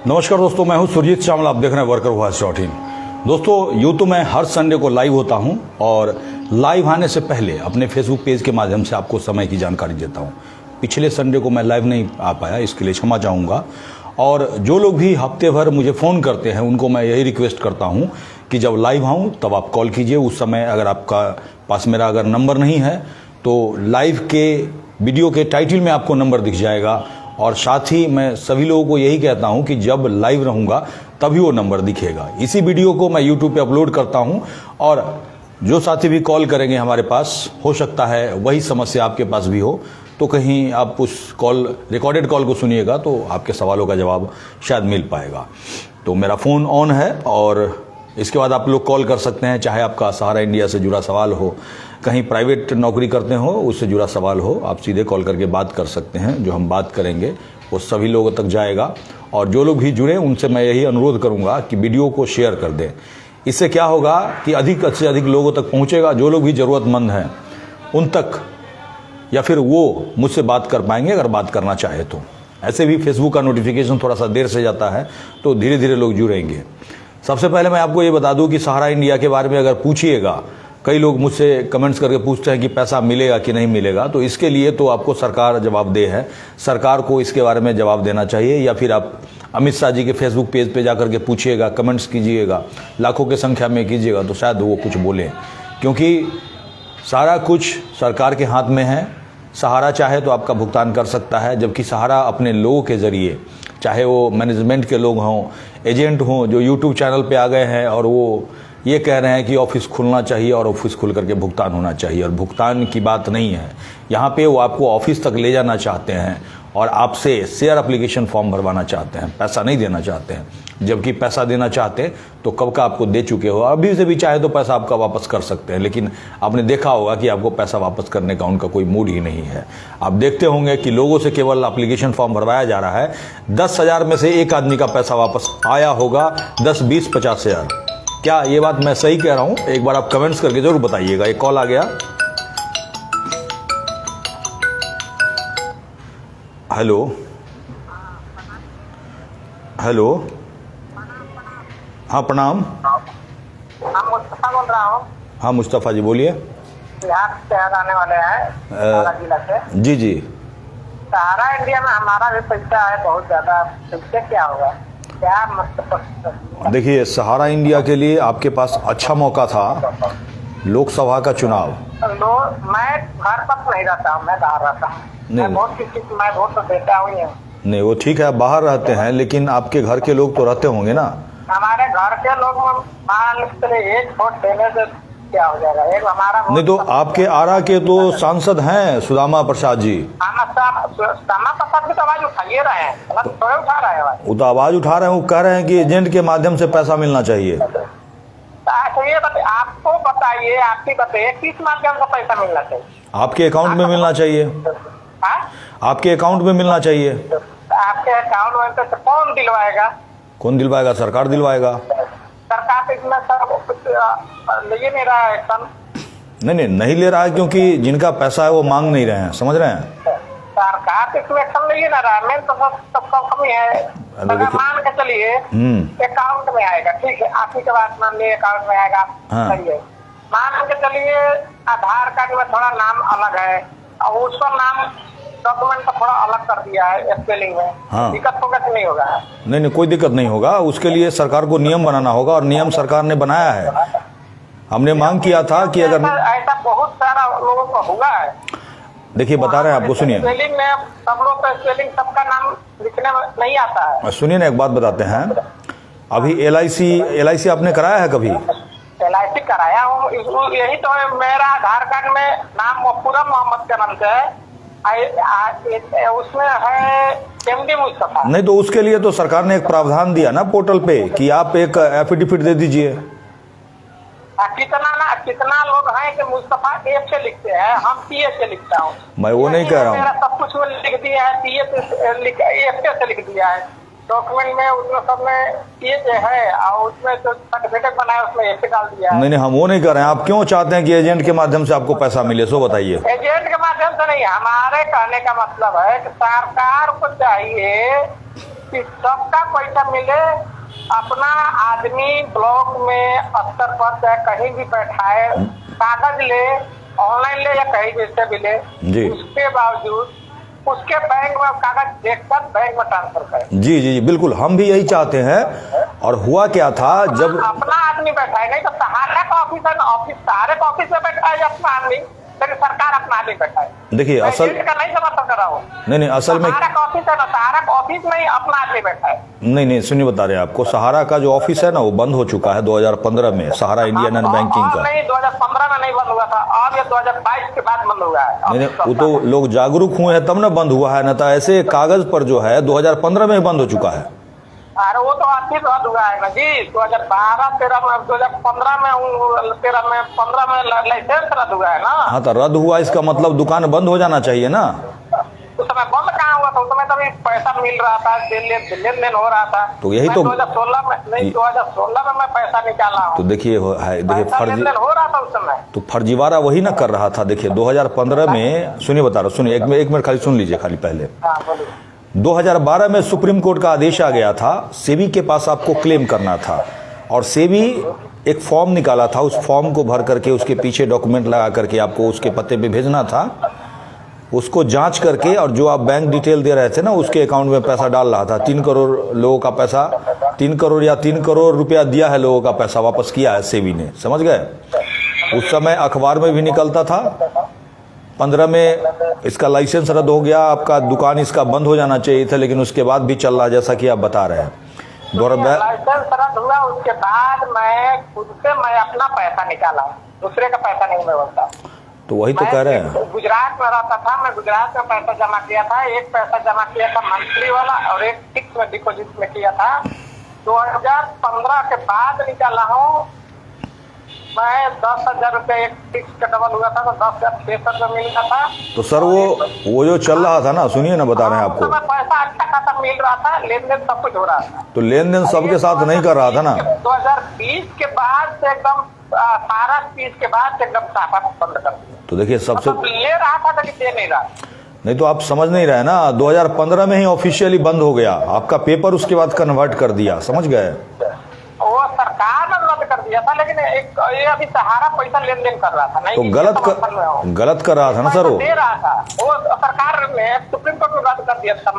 नमस्कार दोस्तों, मैं हूं सुरजीत श्यामल। आप देख रहे हैं workervoice.in। दोस्तों, यूँ तो मैं हर संडे को लाइव होता हूं और लाइव आने से पहले अपने फेसबुक पेज के माध्यम से आपको समय की जानकारी देता हूं। पिछले संडे को मैं लाइव नहीं आ पाया, इसके लिए क्षमा चाहूँगा। और जो लोग भी हफ्ते भर मुझे फ़ोन करते हैं उनको मैं यही रिक्वेस्ट करता हूँ कि जब लाइव आऊँ तब आप कॉल कीजिए। उस समय अगर आपका पास मेरा अगर नंबर नहीं है तो लाइव के वीडियो के टाइटल में आपको नंबर दिख जाएगा। और साथ ही मैं सभी लोगों को यही कहता हूं कि जब लाइव रहूंगा तभी वो नंबर दिखेगा। इसी वीडियो को मैं यूट्यूब पे अपलोड करता हूं और जो साथी भी कॉल करेंगे हमारे पास, हो सकता है वही समस्या आपके पास भी हो, तो कहीं आप उस कॉल रिकॉर्डेड कॉल को सुनिएगा तो आपके सवालों का जवाब शायद मिल पाएगा। तो मेरा फ़ोन ऑन है और इसके बाद आप लोग कॉल कर सकते हैं, चाहे आपका सहारा इंडिया से जुड़ा सवाल हो, कहीं प्राइवेट नौकरी करते हो उससे जुड़ा सवाल हो, आप सीधे कॉल करके बात कर सकते हैं। जो हम बात करेंगे वो सभी लोगों तक जाएगा। और जो लोग भी जुड़े उनसे मैं यही अनुरोध करूंगा कि वीडियो को शेयर कर दें। इससे क्या होगा कि अधिक से अधिक लोगों तक पहुंचेगा। जो लोग भी ज़रूरतमंद हैं उन तक, या फिर वो मुझसे बात कर पाएंगे अगर बात करना चाहे तो। ऐसे भी फेसबुक का नोटिफिकेशन थोड़ा सा देर से जाता है तो धीरे धीरे लोग जुड़ेंगे। सबसे पहले मैं आपको ये बता दूं कि सहारा इंडिया के बारे में अगर पूछिएगा, कई लोग मुझसे कमेंट्स करके पूछते हैं कि पैसा मिलेगा कि नहीं मिलेगा, तो इसके लिए तो आपको सरकार जवाबदेह है। सरकार को इसके बारे में जवाब देना चाहिए। या फिर आप अमित शाह जी के फेसबुक पेज पे जाकर के पूछिएगा, कमेंट्स कीजिएगा, लाखों की संख्या में कीजिएगा तो शायद वो कुछ बोलें, क्योंकि सारा कुछ सरकार के हाथ में है। सहारा चाहे तो आपका भुगतान कर सकता है, जबकि सहारा अपने लोगों के ज़रिए, चाहे वो मैनेजमेंट के लोग हों, एजेंट हों, जो यूट्यूब चैनल पे आ गए हैं और वो ये कह रहे हैं कि ऑफिस खुलना चाहिए और ऑफिस खुल करके भुगतान होना चाहिए। और भुगतान की बात नहीं है यहाँ पे, वो आपको ऑफिस तक ले जाना चाहते हैं और आपसे शेयर एप्लीकेशन फॉर्म भरवाना चाहते हैं, पैसा नहीं देना चाहते हैं। जबकि पैसा देना चाहते तो कब का आपको दे चुके हो। अभी से भी चाहे तो पैसा आपका वापस कर सकते हैं, लेकिन आपने देखा होगा कि आपको पैसा वापस करने का उनका कोई मूड ही नहीं है। आप देखते होंगे कि लोगों से केवल एप्लीकेशन फॉर्म भरवाया जा रहा है। 10,000 में से एक आदमी का पैसा वापस आया होगा, 10, 20, 50 हज़ार। क्या ये बात मैं सही कह रहा हूं? एक बार आप कमेंट्स करके जरूर बताइएगा। एक कॉल आ गया। हेलो हेलो, हाँ प्रणाम। हम मुस्तफा बोल रहा हूँ। हाँ मुस्तफा जी बोलिए। बिहार से आने वाले हैं, सहारा जिला से। जी जी। सहारा इंडिया में हमारा भी पैसा है बहुत ज्यादा, इससे क्या होगा? क्या मतलब? देखिए, सहारा इंडिया के लिए आपके पास अच्छा मौका था, लोकसभा का चुनाव। मैं घर पर नहीं रहता हूँ, मैं बाहर रहता हूँ। मैं वोट तो देता हूँ। नहीं वो ठीक है, बाहर रहते हैं, लेकिन आपके घर के लोग तो रहते होंगे ना। हमारे घर के लोग एक वोट देने से क्या हो जाएगा? एक हमारा नहीं तो आपके आरा के तो सांसद हैं सुदामा प्रसाद जी। सुदामा प्रसाद भी तो आवाज उठाइए रहे हैं, थोड़े उठा रहे हैं। वो तो आवाज उठा रहे हैं, वो कह रहे हैं कि एजेंट के माध्यम से पैसा मिलना चाहिए। आपको बताइए, आपकी बताइए किस माध्यम से पैसा मिलना चाहिए? आपके अकाउंट में मिलना चाहिए। आपके अकाउंट में मिलना चाहिए। आपके अकाउंट में तो कौन दिलवाएगा? कौन दिलवाएगा? सरकार दिलवाएगा। सरकार तो इसमें ले नहीं रहा है एक्शन। नहीं ले रहा है, क्योंकि जिनका पैसा है वो मांग नहीं रहे हैं, समझ रहे हैं। सरकार तो इसमें एक्शन ले ना रहा है। मेन तो सबका कमी है। अगर मान के चलिए अकाउंट में आएगा, ठीक है, आप ही के बात मान लिए अकाउंट में आएगा, सही है। मान के चलिए आधार कार्ड में थोड़ा नाम अलग है और उसका नाम डॉक्यूमेंट का थोड़ा अलग कर दिया है स्पेलिंग में। हाँ। दिक्कत होगा कि नहीं होगा? नहीं कोई दिक्कत नहीं होगा। उसके लिए सरकार को नियम बनाना होगा और नियम सरकार ने बनाया है। हमने मांग किया था कि अगर ऐसा बहुत सारा लोगों को हुआ है। देखिए बता रहे हैं आपको, सुनिए। स्पेलिंग में सब लोग का स्पेलिंग सबका नाम लिखने में नहीं आता है। सुनिए ना, एक बात बताते हैं। अभी LIC आपने कराया है कभी? LIC कराया हूँ। यही तो है, मेरा आधार कार्ड में नाम पूरा मोहम्मद के नाम से है, उसमें है MD मुस्तफा। नहीं तो उसके लिए तो सरकार ने एक प्रावधान दिया ना पोर्टल पे कि आप एक एफिडेविट दे दीजिए। कितना लोग हैं कि मुस्तफा F से लिखते हैं, हम PA से लिखता हूँ। मैं वो नहीं कह रहा हूँ। मेरा सब कुछ में लिख दिया है, PA से लिख दिया है डॉक्यूमेंट में, उसमें सब में PA से है और उसमें तो सर्टिफिकेट बनाया उसमें F डाल दिया है। नहीं हम वो नहीं कर रहे हैं। आप क्यों चाहते हैं कि एजेंट के माध्यम से आपको पैसा मिले, सो बताइए। एजेंट के माध्यम से नहीं, हमारे कहने का मतलब है कि सरकार को चाहिए कि सबका पैसा मिले, अपना आदमी ब्लॉक में स्तर पर चाहे कहीं भी बैठाए, कागज ले, ऑनलाइन ले या कहीं भी से भी ले, उसके बावजूद उसके बैंक में कागज देखकर बैंक में ट्रांसफर करें। जी जी जी बिल्कुल, हम भी यही चाहते हैं। और हुआ क्या था, जब अपना आदमी बैठा है, नहीं तो सहारा का ऑफिस है ना, ऑफिस सहारे का ऑफिस में बैठा है अपना आदमी, लेकिन सरकार अपना आदमी बैठा है। देखिए असल का नहीं समर्थन कर रहा हूँ, नहीं असल में सहारा का ऑफिस है ना, सहारा का ऑफिस में ही अपना आदमी बैठा है। नहीं सुनिए, बता रहे हैं आपको, सहारा का जो ऑफिस है ना वो बंद हो चुका है 2015 में, सहारा इंडिया नेट बैंकिंग का। नहीं 2015 में नहीं बंद हुआ था, अब ये 2022 के बाद बंद हुआ है। नहीं वो तो लोग जागरूक हुए हैं तब ना बंद हुआ है, ना तो ऐसे कागज पर जो है 2015 में ही बंद हो चुका है। अरे वो तो अच्छी रद्द हुआ है ना जी, 2012-13 में, 2015 में 13 में लाइसेंस रद्द हुआ है ना। हाँ तो रद्द हुआ, इसका मतलब दुकान बंद हो जाना चाहिए ना। उस समय बंद कहाँ हुआ था, उस समय तभी पैसा मिल रहा था, लेन देन हो रहा था। तो यही तो 2016 में नहीं, 2016 में मैं पैसा निकाला हूँ। तो देखिए देखिए फर्जी लेन देन हो रहा था उस समय, तो फर्जीवाड़ा वही ना कर रहा था। देखिए 2015 में, सुनिए बता रहा हूँ, सुनिए एक मिनट खाली सुन लीजिए खाली पहले। 2012 में सुप्रीम कोर्ट का आदेश आ गया था, सेबी के पास आपको क्लेम करना था, और सेबी एक फॉर्म निकाला था, उस फॉर्म को भर करके उसके पीछे डॉक्यूमेंट लगा करके आपको उसके पते पे भेजना था, उसको जांच करके, और जो आप बैंक डिटेल दे रहे थे ना उसके अकाउंट में पैसा डाल रहा था। 3 करोड़ लोगों का पैसा, 3 करोड़ या 3 करोड़ रुपया दिया है, लोगों का पैसा वापस किया है सेबी ने, समझ गए। उस समय अखबार में भी निकलता था। 15 में इसका लाइसेंस रद्द हो गया, आपका दुकान इसका बंद हो जाना चाहिए था, लेकिन उसके बाद भी चल रहा है जैसा कि आप बता रहे हैं। लाइसेंस रद्द हुआ, उसके बाद मैं खुद से अपना पैसा निकाला, दूसरे का पैसा नहीं मैं बोलता। तो वही तो कह रहे हैं। गुजरात में रहता था मैं, गुजरात में पैसा जमा किया था, एक पैसा जमा किया था मंथली वाला और एक फिक्स में डिपोजिट में किया था। 2015 के बाद निकाला हूँ मैं, 10,000 रुपये एक फिक्स का डबल हुआ था तो 10,600 रुपये मिल रहा था। तो सर वो जो चल रहा था ना, सुनिए ना बता रहे हैं आपको, पैसा अच्छा खासा मिल रहा था, लेन देन सब कुछ हो रहा था। तो लेन देन सबके साथ नहीं कर रहा था ना। 2020 के बाद से एकदम 18-20 के बाद से एकदम साफा बंद कर दिया। तो देखिए सबसे ले रहा था लेकिन दे नहीं रहा। नहीं तो आप समझ नहीं रहे ना, 2015 में ही ऑफिशियली बंद हो गया, आपका पेपर उसके बाद कन्वर्ट कर दिया, समझ गए। वो सरकार ने रद्द कर दिया था, लेकिन ये अभी सहारा पैसा लेन देन कर रहा था। नहीं तो गलत कर रहा था ना सर, वो दे रहा था, वो सरकार ने सुप्रीम कोर्ट में रद्द कर दिया था,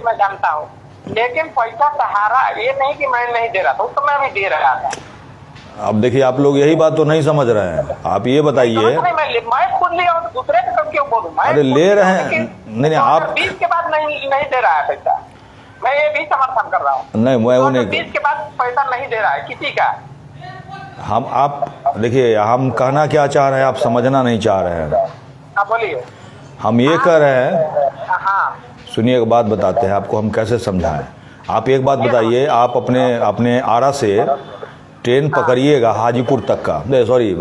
मैं जानता हूँ। लेकिन पैसा सहारा, ये नहीं कि मैं नहीं दे रहा था, उस समय भी दे रहा था। अब देखिए आप लोग यही बात तो नहीं समझ रहे हैं। आप ये बताइए, मैं खुद लिया तो दूसरे को क्यों बोलूं? अरे ले रहे हैं, नहीं आप 20 के बाद नहीं दे रहा है पैसा, मैं ये भी समर्थन कर रहा हूँ। नहीं मैं वो नहीं, 20 के बाद पैसा नहीं दे रहा है किसी का। हम आप देखिए, हम कहना क्या चाह रहे हैं आप समझना नहीं चाह रहे हैं। हाँ बोलिए। हम ये कह रहे हैं, हाँ सुनिए एक बात बताते हैं आपको, हम कैसे समझाएं। आप एक बात बताइए, आप अपने आरा से ट्रेन पकड़िएगा हाजीपुर तक का, सॉरी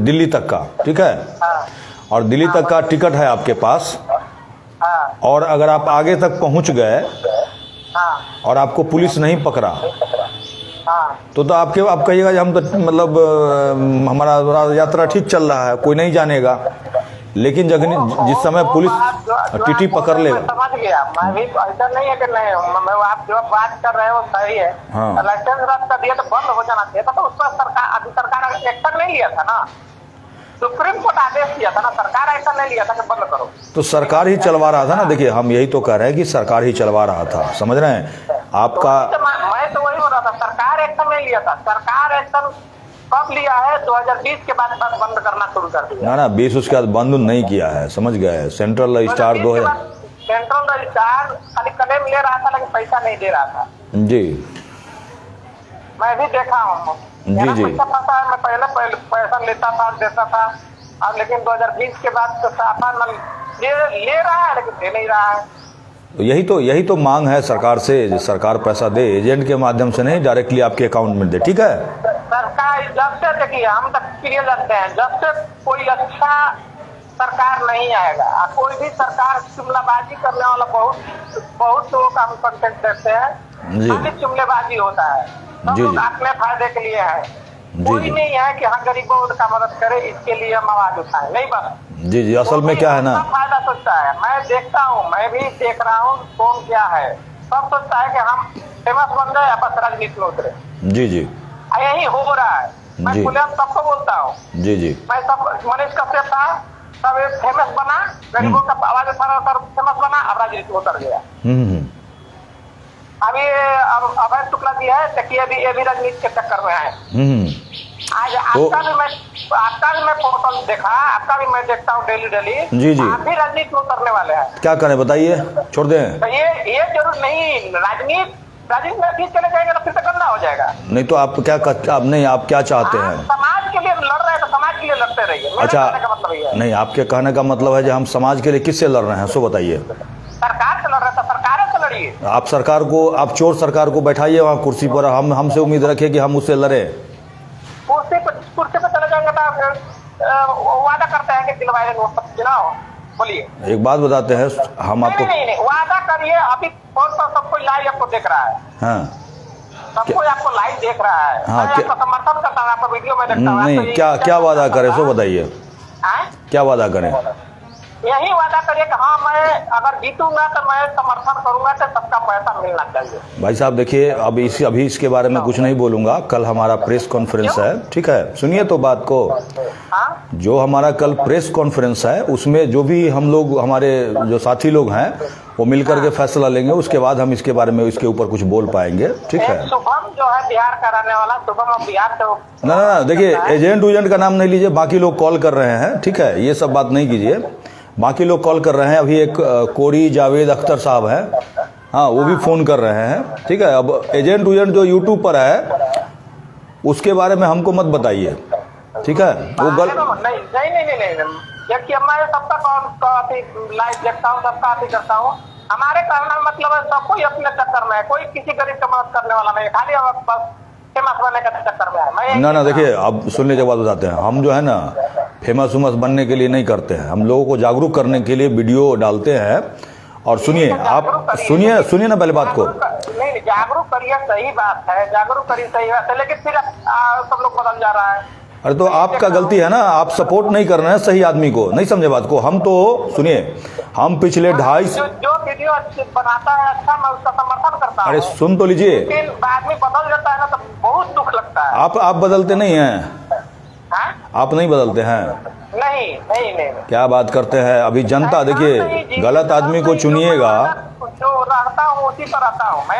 दिल्ली तक का, ठीक है, और दिल्ली तक का टिकट है आपके पास, और अगर आप आगे तक पहुंच गए और आपको पुलिस नहीं पकड़ा तो आप कहिएगा हम तो मतलब हमारा यात्रा ठीक चल रहा है, कोई नहीं जानेगा। लेकिन जिस समय पुलिस टीटी पकड़ लेगा, समझ गया मैं भी, ऐसा नहीं है कि नहीं, आप जो बात कर रहे हो सही है। लाइसेंस रद्द कर दिया तो बंद हो जाना चाहिए था, तो उस पर सरकार एक्शन नहीं लिया था ना, सुप्रीम कोर्ट आदेश दिया था ना, सरकार ऐसा नहीं लिया था कि बंद करो। तो सरकार ही चलवा रहा था ना। देखिए हम यही तो कह रहे हैं कि सरकार ही चलवा रहा था, समझ रहे हैं आपका। मैं तो वही बोल रहा था, सरकार एक्शन नहीं लिया था। सरकार एक्शन कब लिया है? 2020 के बाद बंद करना शुरू कर दिया ना 20 उसके बाद बंद नहीं किया है, समझ गए। सेंट्रल रजिस्ट्रार 2 है, सेंट्रल रजिस्ट्रार खाली क्लेम ले रहा था लेकिन पैसा नहीं दे रहा था जी। मैं भी देखा हूँ जी मैं पहले पैसा लेता था, देता था, अब लेकिन 2020 के बाद तो साफा ले रहा है लेकिन दे नहीं रहा है। तो यही तो मांग है सरकार से, सरकार पैसा दे, एजेंट के माध्यम से नहीं, डायरेक्टली आपके अकाउंट में दे, ठीक है। सरकार जब से, देखिए हम तक क्लियर जानते हैं, जब से कोई अच्छा सरकार नहीं आएगा, कोई भी सरकार जुमलाबाजी करने वाला बहुत लोगों का हम कंटेंट देखते हैं, खाली जुमलेबाजी होता है, सब लोग अपने फायदे के लिए है। कोई नहीं है कि हाँ गरीबों का मदद करे, इसके लिए हम आवाज उठाए, नहीं बस। जी जी, असल में क्या है ना, फायदा सोचता है। मैं देखता हूँ, मैं भी देख रहा हूँ कौन क्या है, सब सोचता है कि हम फेमस बन गए, बस राजनीति में उतरे। जी जी यही हो रहा है। मैं जी। खुलेआम सबको बोलता हूँ। जी जी मैं सब मनीष कश्यप था, सब एक फेमस बना, गरीबों का आवाज उठा फेमस बना, अब राजनीति में उतर गया। हम्म। अभी अब अभय शुक्ला जी है, देखिए अभी ये भी राजनीति के चक्कर में है। आज आपका भी मैं फोटो देखा, आपका भी मैं देखता हूँ डेली। जी जी। आप भी राजनीति में उतरने वाले हैं। क्या करें बताइए, छोड़ दें? तो ये जरूर नहीं, राजनीति में फिर चले जाएंगे तो फिर तो गंदा हो जाएगा। नहीं तो आप आप क्या चाहते हैं? समाज के लिए लड़ रहे हैं तो समाज के लिए लड़ते रहिए। अच्छा, कहने का मतलब ये है। नहीं, आपके कहने का मतलब है कि हम समाज के लिए किससे लड़ रहे हैं, सो बताइए। सरकार से लड़ रहे हैं तो सरकार से लड़िए। आप सरकार को, आप चोर सरकार को बैठाइए वहाँ कुर्सी पर, हमसे उम्मीद रखिए कि हम उससे लड़े। कुर्सी पे चले जाएंगे तो वादा करते हैं कि दिलवाएंगे वो सब चुनाव। बोलिए, एक बात बताते हैं हम आपको। नहीं, वादा करिए। अभी फोन पर सब कोई लाइव आपको देख रहा है। हाँ, सब कोई आपको लाइव देख रहा है। हाँ, मैं आपका समर्थन करता हूँ, आपको वीडियो में देखता हूँ। नहीं, क्या वादा करें सो बताइए, क्या वादा करें? यही वादा करिए कि हाँ, मैं अगर जीतूंगा तो मैं समर्थन करूंगा तो सबका पैसा मिलना चाहिए। भाई साहब देखिए, अभी इसके बारे में कुछ नहीं बोलूंगा। कल हमारा प्रेस कॉन्फ्रेंस है, ठीक है, सुनिए तो बात को। जो हमारा कल प्रेस कॉन्फ्रेंस है उसमें जो भी हम लोग, हमारे जो साथी लोग हैं, वो मिलकर के फैसला लेंगे। उसके बाद हम इसके बारे में, इसके ऊपर कुछ बोल पाएंगे, ठीक है। शुभम जो है बिहार का रहने वाला, शुभम अब बिहार से ना देखिए, एजेंट का नाम नहीं लीजिए। बाकी लोग कॉल कर रहे हैं, ठीक है, ये सब बात नहीं कीजिए। बाकी लोग कॉल कर रहे हैं। अभी एक कोरी जावेद अख्तर साहब हैं, हाँ, वो भी फोन कर रहे हैं, ठीक है। अब एजेंट जो यूट्यूब पर है उसके बारे में हमको मत बताइए, ठीक है। वो नहीं, देखिए मैं सबका लाइव देखता हूँ, सबका अभी करता हूँ। हमारे कहना मतलब है सब कोई अपने चक्कर में है, कोई किसी गरीब का मदद करने वाला नहीं है, खाली बस फेमस बनने के चक्कर में है। ना देखिए, अब सुनने के बाद बताते हैं। हम जो है ना फेमस बनने के लिए नहीं करते हैं, हम लोगों को जागरूक करने के लिए वीडियो डालते हैं। और सुनिए, आप सुनिए ना पहले बात को। नहीं, जागरूक करिए, सही बात है, जागरूक करिए, सही बात है, लेकिन फिर सब लोग बदल जा रहा है। अरे तो आपका गलती है ना, आप सपोर्ट नहीं कर रहे हैं सही आदमी को, नहीं समझे बात को। हम तो सुनिए, हम पिछले 2.5 जो वीडियो बनाता है अच्छा, मैं उसका समर्थन करता हूँ। अरे सुन तो लीजिए, आदमी बदल जाता है ना तो बहुत दुख लगता है। आप बदलते नहीं हैं, आप नहीं बदलते हैं। नहीं, क्या बात करते हैं। अभी जनता देखिए, गलत आदमी को चुनिएगा। जो रहता हूँ उसी पर रहता हूँ मैं।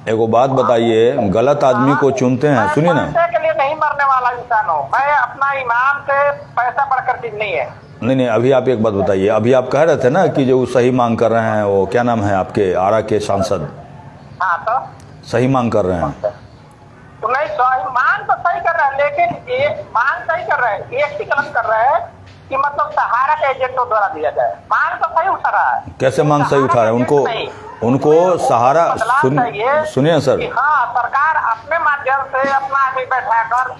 एगो बात बताइए, गलत आदमी को चुनते हैं, सुनिए ना। पैसे के लिए नहीं मरने वाला इंसान हूँ मैं, अपना ईमान से पैसा बढ़कर चीज नहीं है। नहीं, अभी आप एक बात बताइए। अभी आप कह रहे थे ना कि जो सही मांग कर रहे हैं, वो क्या नाम है आपके आरा के सांसद? हाँ, तो सही मांग कर रहे हैं तो नहीं, सही मांग तो सही कर रहे हैं, लेकिन ये मांग सही कर रहे हैं, एक ही गलत कर रहे हैं कि मतलब सहारा के एजेंटों द्वारा दिया जाए। मांग तो सही उठा रहा है। कैसे मांग सही उठा रहे हैं? उनको सहारा, सुनिए सर, हाँ, सरकार अपने माध्यम से अपना आदमी बैठाकर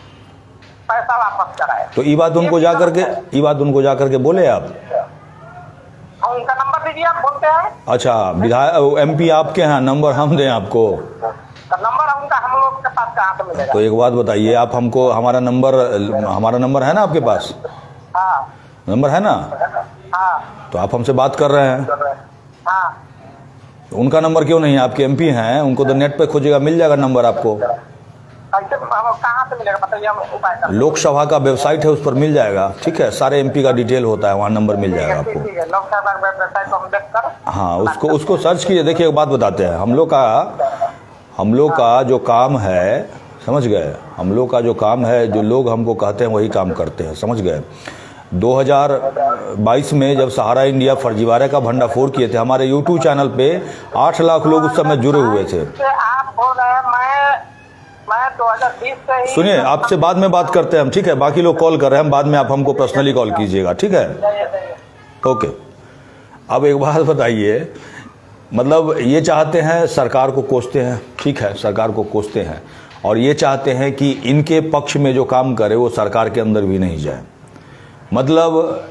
पैसा वापस कराए। तो ये बात उनको जाकर के बोले आप? उनका नंबर दीजिए, आप बोलते हैं। अच्छा, विधायक MP आपके हैं, नंबर हम दें आपको? नंबर उनका हम लोग के पास कहाँ से मिलेगा? तो एक बात बताइए, आप हमको हमारा नंबर है ना आपके पास? हाँ, नंबर है ना? हाँ। तो आप हमसे बात कर रहे हैं, हाँ। तो उनका नंबर क्यों नहीं है? आपके MP हैं, उनको तो नेट पे खोजेगा, मिल जाएगा नंबर आपको। कहाँ से मिलेगा बताइए, हम उपाय करें। लोकसभा का वेबसाइट है, उस पर मिल जाएगा, ठीक है। सारे MP का डिटेल होता है, वहाँ नंबर मिल जाएगा आपको। लोकसभा वेबसाइट को हम देखकर, हाँ, उसको सर्च कीजिए। देखिए एक बात बताते हैं, हम लोग का जो काम है, समझ गए, हम लोग का जो काम है, जो लोग हमको कहते हैं वही काम करते हैं, समझ गए। 2022 में जब सहारा इंडिया फर्जीवाड़े का भंडाफोड़ किए थे, हमारे YouTube चैनल पे 8 लाख लोग उस समय जुड़े हुए थे। आप बोल रहे हैं, मैं 2020 से ही। सुनिए, आपसे बाद में बात करते हैं हम, ठीक है। बाकी लोग कॉल कर रहे हैं, बाद में आप हमको पर्सनली कॉल कीजिएगा, ठीक है, ओके। अब एक बात बताइए, मतलब ये चाहते हैं, सरकार को कोसते हैं, ठीक है, सरकार को कोसते हैं, और ये चाहते हैं कि इनके पक्ष में जो काम करे वो सरकार के अंदर भी नहीं जाए। मतलब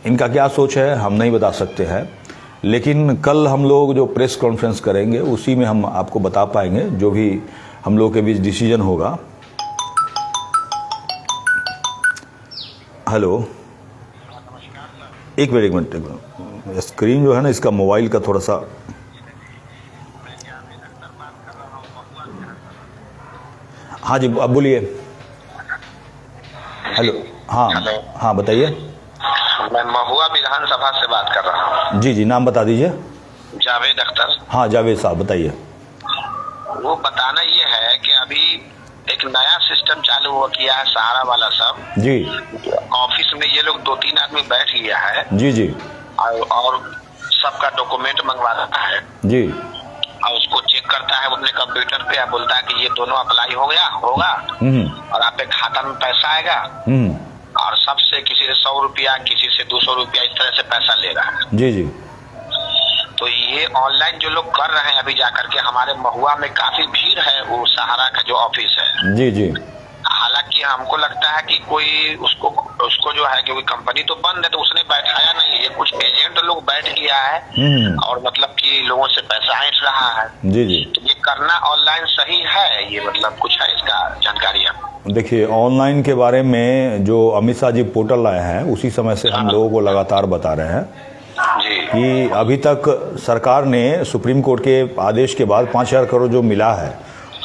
इनका क्या सोच है हम नहीं बता सकते हैं, लेकिन कल हम लोग जो प्रेस कॉन्फ्रेंस करेंगे उसी में हम आपको बता पाएंगे, जो भी हम लोग के बीच डिसीजन होगा। हेलो, एक मिनट, स्क्रीन जो है ना इसका मोबाइल का थोड़ा सा हाँ जी, अब बोलिए। हेलो, हाँ हाँ बताइए। मैं महुआ विधानसभा से बात कर रहा हूँ। जी जी, नाम बता दीजिए। जावेद अख्तर। हाँ जावेद साहब बताइए। वो बताना ये है कि अभी एक नया सिस्टम चालू हुआ किया है सहारा वाला सब जी। ऑफिस में ये लोग 2-3 आदमी बैठ लिया है जी जी। और सबका डॉक्यूमेंट मंगवा रहा है जी। और उसको चेक करता है अपने कंप्यूटर पे, बोलता है कि ये दोनों अप्लाई हो गया होगा और आपके खाता में पैसा आएगा और सबसे किसी से 100 रुपया, किसी से 200 रुपया, इस तरह से पैसा ले रहा है। जी जी। तो ये ऑनलाइन जो लोग कर रहे हैं अभी जाकर के, हमारे महुआ में काफी भीड़ है वो सहारा का जो ऑफिस है। जी जी। हालांकि हमको लगता है कि कोई उसको जो है कि कोई कंपनी तो बंद है तो उसने बैठाया नहीं है, ये कुछ एजेंट लोग बैठ गया है और मतलब कि लोगों से पैसा ऐंठ रहा है। जी जी। तो ये करना ऑनलाइन सही है? ये मतलब कुछ है इसका जानकारी है? देखिए, ऑनलाइन के बारे में जो अमित शाह जी पोर्टल लाए हैं उसी समय से हम लोगों को लगातार बता रहे हैं जी कि अभी तक सरकार ने सुप्रीम कोर्ट के आदेश के बाद 5,000 करोड़ जो मिला है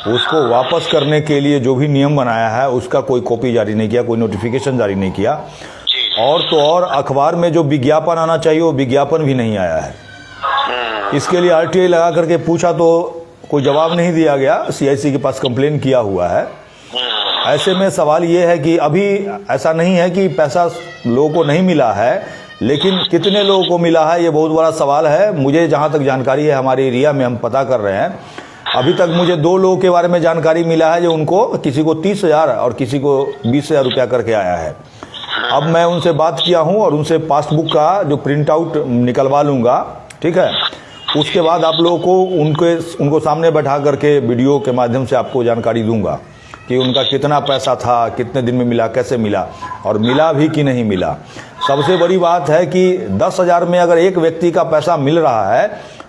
उसको वापस करने के लिए जो भी नियम बनाया है उसका कोई कॉपी जारी नहीं किया, कोई नोटिफिकेशन जारी नहीं किया। और तो और अखबार में जो विज्ञापन आना चाहिए वो विज्ञापन भी नहीं आया है। इसके लिए आरटीआई लगा करके पूछा तो कोई जवाब नहीं दिया गया। सीआईसी के पास कंप्लेन किया हुआ है। ऐसे में सवाल ये है कि अभी ऐसा नहीं है कि पैसा लोगों को नहीं मिला है, लेकिन कितने लोगों को मिला है ये बहुत बड़ा सवाल है। मुझे जहाँ तक जानकारी है, हमारे एरिया में हम पता कर रहे हैं, अभी तक मुझे 2 लोगों के बारे में जानकारी मिला है जो उनको किसी को 30,000 और किसी को 20,000 रुपया करके आया है। अब मैं उनसे बात किया हूं और उनसे पासबुक का जो प्रिंट आउट निकलवा लूँगा, ठीक है। उसके बाद आप लोगों को उनको सामने बैठा करके वीडियो के माध्यम से आपको जानकारी दूंगा कि उनका कितना पैसा था, कितने दिन में मिला, कैसे मिला और मिला भी कि नहीं मिला। सबसे बड़ी बात है कि 10,000 में अगर एक व्यक्ति का पैसा मिल रहा है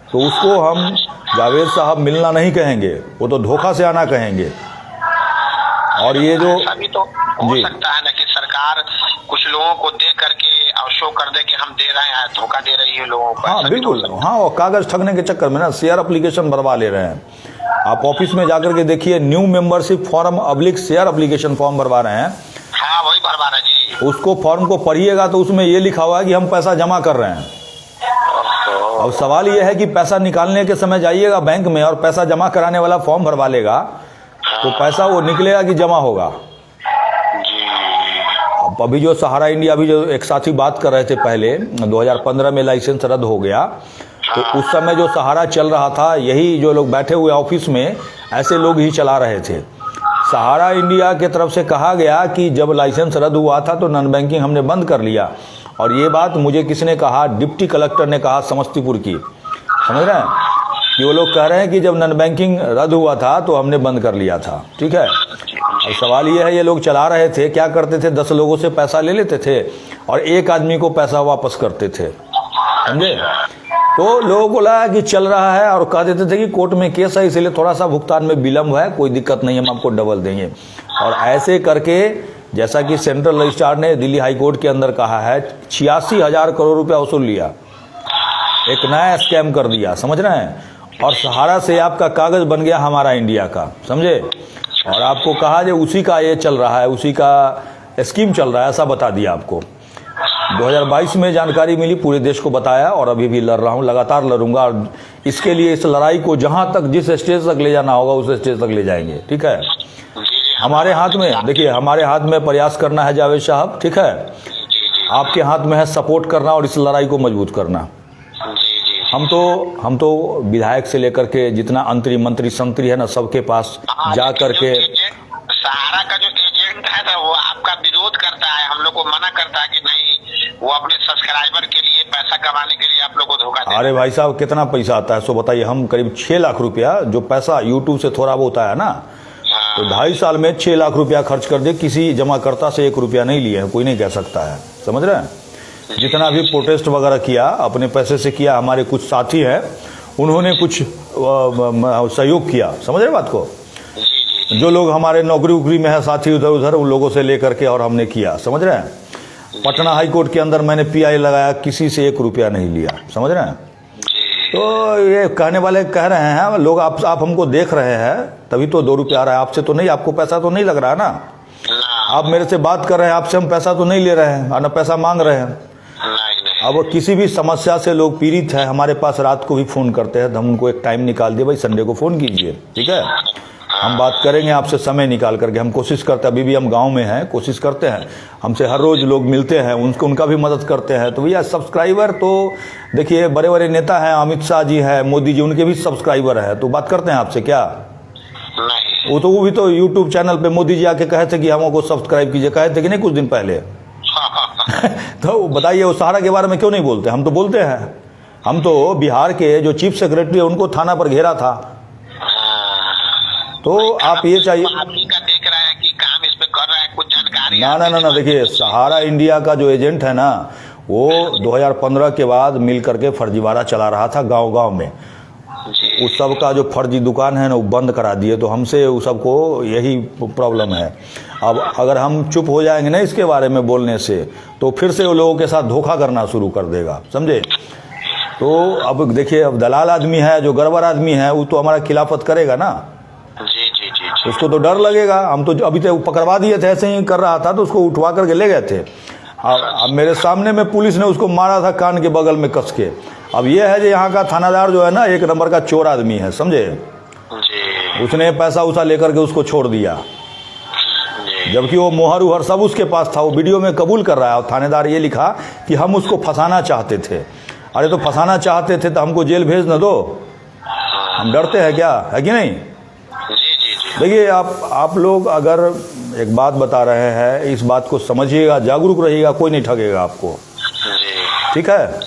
तो उसको हम जावेद साहब मिलना नहीं कहेंगे, वो तो धोखा से आना कहेंगे। और ये जो अभी तो हो सकता है ना कि सरकार कुछ लोगों को दे करके और शो कर दे कि हम दे रहे हैं, धोखा दे रही है लोगों को। हाँ बिल्कुल, हाँ, वो कागज ठगने के चक्कर में ना शेयर एप्लीकेशन भरवा ले रहे हैं। आप ऑफिस में जाकर के देखिए, new membership form share application form भरवा रहे हैं। हाँ वही भरवा रहे जी। उसको फॉर्म को पढ़िएगा तो उसमें ये लिखा हुआ है कि हम पैसा जमा कर रहे हैं। और सवाल ये है कि पैसा निकालने के समय जाइएगा बैंक में और पैसा जमा कराने वाला फॉर्म भरवा लेगा तो पैसा वो निकलेगा कि जमा होगा। अब अभी जो सहारा इंडिया, अभी जो एक साथी बात कर रहे थे पहले, 2015 में लाइसेंस रद्द हो गया, तो उस समय जो सहारा चल रहा था, यही जो लोग बैठे हुए ऑफिस में ऐसे लोग ही चला रहे थे। सहारा इंडिया की तरफ से कहा गया कि जब लाइसेंस रद्द हुआ था तो नॉन बैंकिंग हमने बंद कर लिया। और ये बात मुझे किसने कहा? डिप्टी कलेक्टर ने कहा, समस्तीपुर की। समझ रहे हैं कि वो लोग कह रहे हैं कि जब नॉन बैंकिंग रद्द हुआ था तो हमने बंद कर लिया था, ठीक है। और सवाल ये है, ये लोग चला रहे थे, क्या करते थे, 10 लोगों से पैसा ले लेते थे और एक आदमी को पैसा वापस करते थे, समझे। तो लोगों को लगा कि चल रहा है और कह देते थे कि कोर्ट में केस है इसलिए थोड़ा सा भुगतान में विलम्ब है, कोई दिक्कत नहीं, हम आपको डबल देंगे। और ऐसे करके, जैसा कि सेंट्रल रजिस्ट्रार ने दिल्ली हाई कोर्ट के अंदर कहा है, 86,000 करोड़ रुपया वसूल लिया, एक नया स्कैम कर दिया, समझ रहे हैं। और सहारा से आपका कागज बन गया हमारा इंडिया का, समझे। और आपको कहा जो उसी का ये चल रहा है, उसी का स्कीम चल रहा है, ऐसा बता दिया आपको। 2022 में जानकारी मिली, पूरे देश को बताया और अभी भी लड़ रहा हूँ, लगातार लड़ूंगा। और इसके लिए इस लड़ाई को जहाँ तक, जिस स्टेज तक ले जाना होगा उस स्टेज तक ले जाएंगे, ठीक है। हमारे हाथ में, देखिए, हमारे हाथ में प्रयास करना है जावेद साहब, ठीक है। आपके हाथ में है सपोर्ट करना और इस लड़ाई को मजबूत करना। हम तो विधायक से लेकर के जितना अंतरी मंत्री संतरी है ना, सबके पास जा करके, सहारा का जो एजेंट है ना वो आपका विरोध करता है, हम लोग को मना करता है कि नहीं, वो अपने सब्सक्राइबर के लिए पैसा कमाने के लिए आप लोग को धोखा देता है। अरे भाई साहब, कितना पैसा आता है सो बताइए। हम करीब 6 लाख रुपया, जो पैसा यूट्यूब से थोड़ा बहुत आया ना, तो 2.5 साल में 6 लाख रुपया खर्च कर दे, किसी जमाकर्ता से 1 रुपया नहीं लिए हैं, कोई नहीं कह सकता है, समझ रहे हैं। जितना भी प्रोटेस्ट वगैरह किया अपने पैसे से किया। हमारे कुछ साथी हैं, उन्होंने कुछ सहयोग किया, समझ रहे बात को। जो लोग हमारे नौकरी उकरी में है साथी उधर उधर, उन लोगों से लेकर के और हमने किया, समझ रहे हैं। पटना हाई कोर्ट के अंदर मैंने पीआई लगाया, किसी से 1 रुपया नहीं लिया, समझ रहे हैं। तो ये कहने वाले कह रहे हैं लोग, आप हमको देख रहे हैं तभी तो 2 रुपये आ रहा है, आपसे तो नहीं, आपको पैसा तो नहीं लग रहा है ना। आप मेरे से बात कर रहे हैं, आपसे हम पैसा तो नहीं ले रहे हैं और न पैसा मांग रहे हैं। अब किसी भी समस्या से लोग पीड़ित है, हमारे पास रात को भी फ़ोन करते हैं तो हम उनको एक टाइम निकाल दिए, भाई संडे को फ़ोन कीजिए, ठीक है, हम बात करेंगे आपसे समय निकाल करके। हम कोशिश करते हैं, अभी भी हम गांव में हैं, कोशिश करते हैं, हमसे हर रोज़ लोग मिलते हैं, उनका भी मदद करते हैं। तो भैया सब्सक्राइबर तो देखिए बड़े बड़े नेता हैं, अमित शाह जी हैं, मोदी जी, उनके भी सब्सक्राइबर हैं, तो बात करते हैं आपसे क्या? वो भी तो यूट्यूब चैनल पे मोदी जी आके कहे थे कि हमको सब्सक्राइब कीजिए, कहे थे कि नहीं कुछ दिन पहले। तो बताइए वो सहारा के बारे में क्यों नहीं बोलते? हम तो बोलते हैं। हम तो बिहार के जो चीफ सेक्रेटरी है उनको थाना पर घेरा था। तो आप ये चाहिए देख रहा है कि काम इस पे कर रहा है, कुछ जानकारी ना देखिए, सहारा इंडिया का जो एजेंट है ना, वो 2015 के बाद मिल करके फर्जीवाड़ा चला रहा था गांव-गांव में। उस सब का जो फर्जी दुकान है ना वो बंद करा दिए। तो हमसे उस सबको यही प्रॉब्लम है। अब अगर हम चुप हो जाएंगे ना इसके बारे में बोलने से, तो फिर से वो लोगों के साथ धोखा करना शुरू कर देगा, समझे। तो अब देखिए, अब दलाल आदमी है, जो गड़बड़ आदमी है, वो तो हमारा खिलाफत करेगा ना, उसको तो डर लगेगा। हम तो अभी तक पकड़वा दिए थे, ऐसे ही कर रहा था तो उसको उठवा करके ले गए थे। अब मेरे सामने में पुलिस ने उसको मारा था कान के बगल में कस के। अब ये है जो यहाँ का थानादार जो है ना, 1 नंबर का चोर आदमी है, समझे। उसने पैसा उसा लेकर के उसको छोड़ दिया, जबकि वो मोहर उहर सब उसके पास था। वो वीडियो में कबूल कर रहा है। और थानेदार ये लिखा कि हम उसको फंसाना चाहते थे। अरे तो फंसाना चाहते थे तो हमको जेल भेज न दो, हम डरते हैं क्या, है कि नहीं? देखिए, आप लोग अगर एक बात बता रहे हैं, इस बात को समझिएगा, जागरूक रहिएगा, कोई नहीं ठगेगा आपको, ठीक है।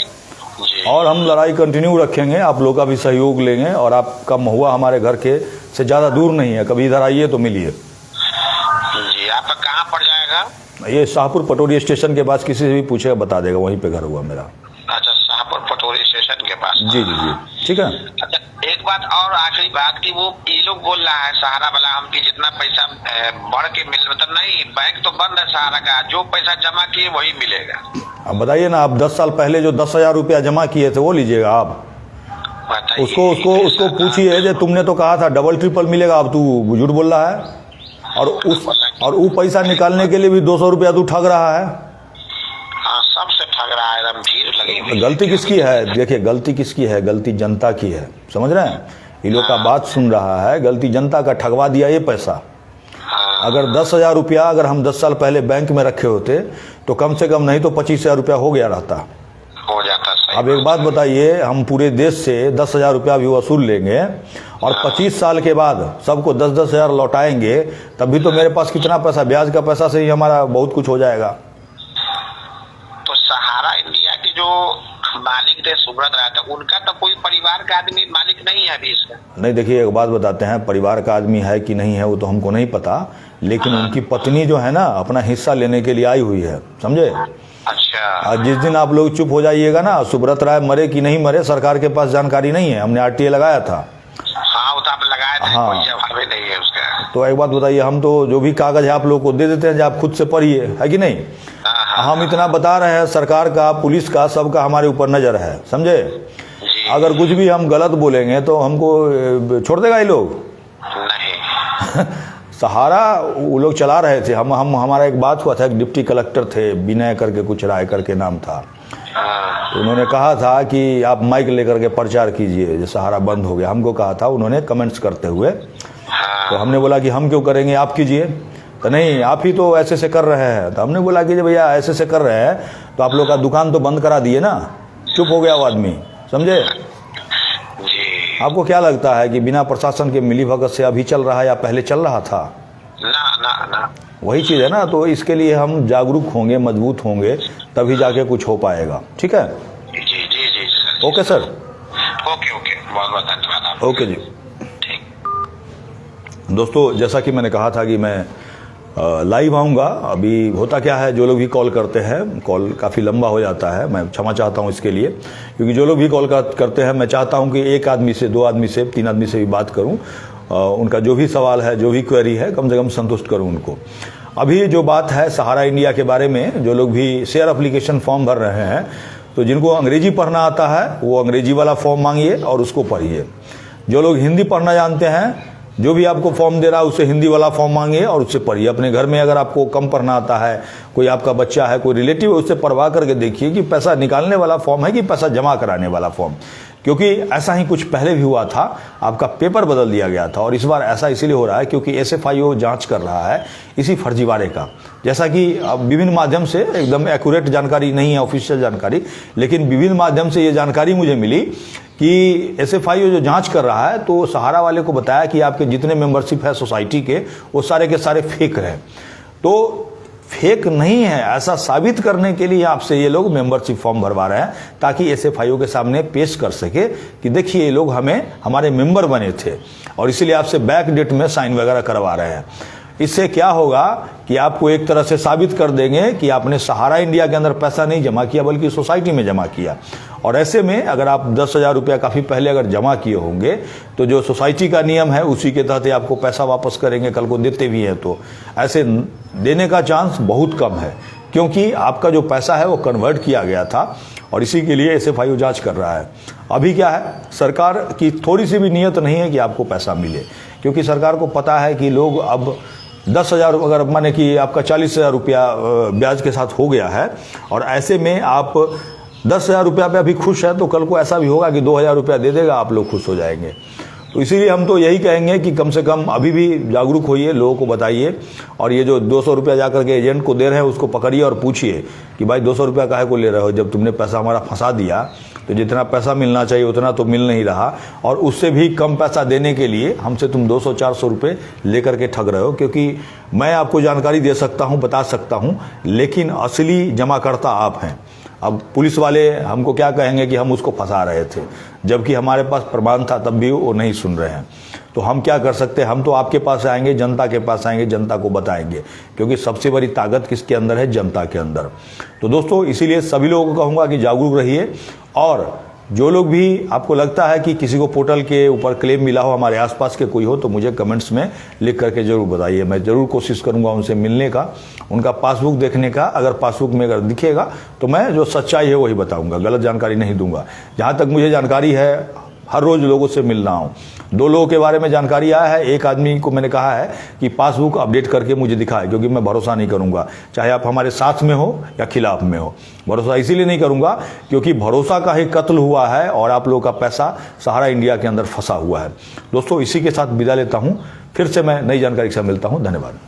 और हम लड़ाई कंटिन्यू रखेंगे, आप लोग का भी सहयोग लेंगे। और आपका महुआ हमारे घर के से ज़्यादा दूर नहीं है, कभी इधर आइए तो मिलिए। जी, आपका कहाँ पड़ जाएगा? ये शाहपुर पटोरी स्टेशन के पास, किसी से भी पूछेगा बता देगा, वहीं पे घर हुआ मेरा। अच्छा, शाहपुर पटोरी स्टेशन के पास। जी, ठीक है। अच्छा, एक बात और आखिरी बात कि वो ये लोग बोल रहा है सहारा वाला हम कि जितना पैसा बढ़ के मिल, मतलब नहीं, बैंक तो बंद है सहारा का, जो पैसा जमा किए वही मिलेगा। अब बताइए ना, आप 10 साल पहले जो 10,000 रुपया जमा किए थे वो लीजिएगा आप। उसको पूछिए जो तुमने तो कहा था डबल ट्रिपल मिलेगा, अब तू झूठ बोल रहा है। और वो पैसा निकालने के लिए भी 200 रुपया तू ठग रहा है। हाँ, सबसे ठग रहा है, एकदम भीड़ लगी हुई। गलती किसकी है? देखिए, गलती किसकी है? गलती जनता की है, समझ रहे हैं। ये लोग का बात सुन रहा है, गलती जनता का, ठगवा दिया ये पैसा। अगर 10,000 रुपया अगर हम 10 साल पहले बैंक में रखे होते तो कम से कम नहीं तो 25,000 रुपया हो जाता। अब एक बात बताइए, हम पूरे देश से 10,000 रुपया भी वसूल लेंगे और 25 साल के बाद सबको 10-10 हज़ार लौटाएंगे, तब भी तो मेरे पास कितना पैसा, ब्याज का पैसा से ही हमारा बहुत कुछ हो जाएगा। तो सहारा इंडिया के जो मालिक थे सुब्रत राय, तो उनका तो कोई परिवार का आदमी मालिक नहीं है अभी इसका? नहीं, देखिए एक बात बताते हैं, परिवार का आदमी है कि नहीं है वो तो हमको नहीं पता, लेकिन उनकी पत्नी जो है ना अपना हिस्सा लेने के लिए आई हुई है, समझे। अच्छा। और जिस दिन आप लोग चुप हो जाइएगा ना, सुब्रत राय मरे कि नहीं मरे सरकार के पास जानकारी नहीं है, हमने RTA लगाया था। हाँ, वो तो आप लगाया था। हाँ, कोई जवाब नहीं है उसका। तो एक बात बताइए, हम तो जो भी कागज है आप लोग को दे देते हैं, जो आप खुद से पढ़िए, है कि नहीं। हम इतना बता रहे हैं, सरकार का, पुलिस का, सबका हमारे ऊपर नजर है, समझे। अगर कुछ भी हम गलत बोलेंगे तो हमको छोड़ देगा ये लोग? नहीं। सहारा वो लोग चला रहे थे। हम हमारा एक बात हुआ था, एक डिप्टी कलेक्टर थे, विनय करके कुछ राय करके नाम था, उन्होंने कहा था कि आप माइक लेकर के प्रचार कीजिए, जो सहारा बंद हो गया, हमको कहा था उन्होंने कमेंट्स करते हुए। तो हमने बोला कि हम क्यों करेंगे, आप कीजिए। तो नहीं, आप ही तो ऐसे से कर रहे हैं। तो हमने बोला कि भैया ऐसे से कर रहे हैं तो आप लोग का दुकान तो बंद करा दिए ना। चुप हो गया वो आदमी, समझे। आपको क्या लगता है कि बिना प्रशासन के मिलीभगत से अभी चल रहा है या पहले चल रहा था? ना। वही चीज़ है ना। तो इसके लिए हम जागरूक होंगे, मजबूत होंगे, तभी जाके कुछ हो पाएगा। ठीक है, जी ओके सर। ओके बहुत बहुत धन्यवाद। ओके जी। दोस्तों, जैसा कि मैंने कहा था कि मैं लाइव आऊँगा। अभी होता क्या है, जो लोग भी कॉल करते हैं, कॉल काफ़ी लंबा हो जाता है, मैं क्षमा चाहता हूँ इसके लिए, क्योंकि जो लोग भी कॉल करते हैं मैं चाहता हूँ कि एक आदमी से, दो आदमी से, तीन आदमी से भी बात करूँ, उनका जो भी सवाल है, जो भी क्वेरी है, कम से कम संतुष्ट करूँ उनको। अभी जो बात है सहारा इंडिया के बारे में, जो लोग भी शेयर एप्लीकेशन फॉर्म भर रहे हैं, तो जिनको अंग्रेजी पढ़ना आता है वो अंग्रेजी वाला फॉर्म मांगिए और उसको पढ़िए। जो लोग हिंदी पढ़ना जानते हैं, जो भी आपको फॉर्म दे रहा है उससे हिंदी वाला फॉर्म मांगिए और उससे पढ़िए। अपने घर में अगर आपको कम पढ़ना आता है, कोई आपका बच्चा है, कोई रिलेटिव है, उससे पढ़वा करके देखिए कि पैसा निकालने वाला फॉर्म है कि पैसा जमा कराने वाला फॉर्म। क्योंकि ऐसा ही कुछ पहले भी हुआ था, आपका पेपर बदल दिया गया था। और इस बार ऐसा इसीलिए हो रहा है क्योंकि SFIO जांच कर रहा है इसी फर्जीवाड़े का। जैसा कि अब विभिन्न माध्यम से, एकदम एक्यूरेट जानकारी नहीं है, ऑफिशियल जानकारी, लेकिन विभिन्न माध्यम से ये जानकारी मुझे मिली कि SFIO जो जांच कर रहा है तो सहारा वाले को बताया कि आपके जितने मेंबरशिप है सोसाइटी के, वो सारे के सारे फेक हैं। तो फेक नहीं है ऐसा साबित करने के लिए आपसे ये लोग मेंबरशिप फॉर्म भरवा रहे हैं, ताकि SFIO के सामने पेश कर सके कि देखिए ये लोग हमारे मेंबर बने थे, और इसीलिए आपसे बैक डेट में साइन वगैरह करवा रहे हैं। इससे क्या होगा कि आपको एक तरह से साबित कर देंगे कि आपने सहारा इंडिया के अंदर पैसा नहीं जमा किया बल्कि सोसाइटी में जमा किया। और ऐसे में अगर आप 10,000 रुपया काफ़ी पहले अगर जमा किए होंगे तो जो सोसाइटी का नियम है उसी के तहत आपको पैसा वापस करेंगे, कल को देते भी हैं तो ऐसे देने का चांस बहुत कम है, क्योंकि आपका जो पैसा है वो कन्वर्ट किया गया था और इसी के लिए SFIO जांच कर रहा है। अभी क्या है, सरकार की थोड़ी सी भी नीयत नहीं है कि आपको पैसा मिले, क्योंकि सरकार को पता है कि लोग अब 10,000 अगर माने कि आपका 40,000 रुपया ब्याज के साथ हो गया है और ऐसे में आप 10,000 रुपया पे अभी खुश है, तो कल को ऐसा भी होगा कि 2,000 रुपया दे देगा, आप लोग खुश हो जाएंगे। तो इसीलिए हम तो यही कहेंगे कि कम से कम अभी भी जागरूक होइए, लोगों को बताइए, और ये जो 200 रुपया जाकर के एजेंट को दे रहे हैं उसको पकड़िए और पूछिए कि भाई 200 रुपया काहे को ले रहे हो, जब तुमने पैसा हमारा फंसा दिया तो जितना पैसा मिलना चाहिए उतना तो मिल नहीं रहा, और उससे भी कम पैसा देने के लिए हमसे तुम 200-400 रुपये लेकर के ठग रहे हो। क्योंकि मैं आपको जानकारी दे सकता हूँ, बता सकता हूँ, लेकिन असली जमाकर्ता आप हैं। अब पुलिस वाले हमको क्या कहेंगे कि हम उसको फंसा रहे थे, जबकि हमारे पास प्रमाण था, तब भी वो नहीं सुन रहे हैं। तो हम क्या कर सकते हैं, हम तो आपके पास आएंगे, जनता के पास आएंगे, जनता को बताएंगे, क्योंकि सबसे बड़ी ताकत किसके अंदर है, जनता के अंदर। तो दोस्तों इसीलिए सभी लोगों को कहूँगा कि जागरूक रहिए, और जो लोग भी आपको लगता है कि किसी को पोर्टल के ऊपर क्लेम मिला हो, हमारे आसपास के कोई हो, तो मुझे कमेंट्स में लिख करके जरूर बताइए। मैं जरूर कोशिश करूंगा उनसे मिलने का, उनका पासबुक देखने का। अगर पासबुक में अगर दिखेगा तो मैं जो सच्चाई है वही बताऊंगा, गलत जानकारी नहीं दूंगा। जहां तक मुझे जानकारी है, हर रोज लोगों से मिल रहा हूं। 2 लोगों के बारे में जानकारी आया है। एक आदमी को मैंने कहा है कि पासबुक अपडेट करके मुझे दिखाए, क्योंकि मैं भरोसा नहीं करूंगा, चाहे आप हमारे साथ में हो या खिलाफ में हो। भरोसा इसीलिए नहीं करूंगा क्योंकि भरोसा का ही कत्ल हुआ है और आप लोगों का पैसा सहारा इंडिया के अंदर फंसा हुआ है। दोस्तों इसी के साथ विदा लेता हूं, फिर से मैं नई जानकारी के साथ मिलता हूं। धन्यवाद।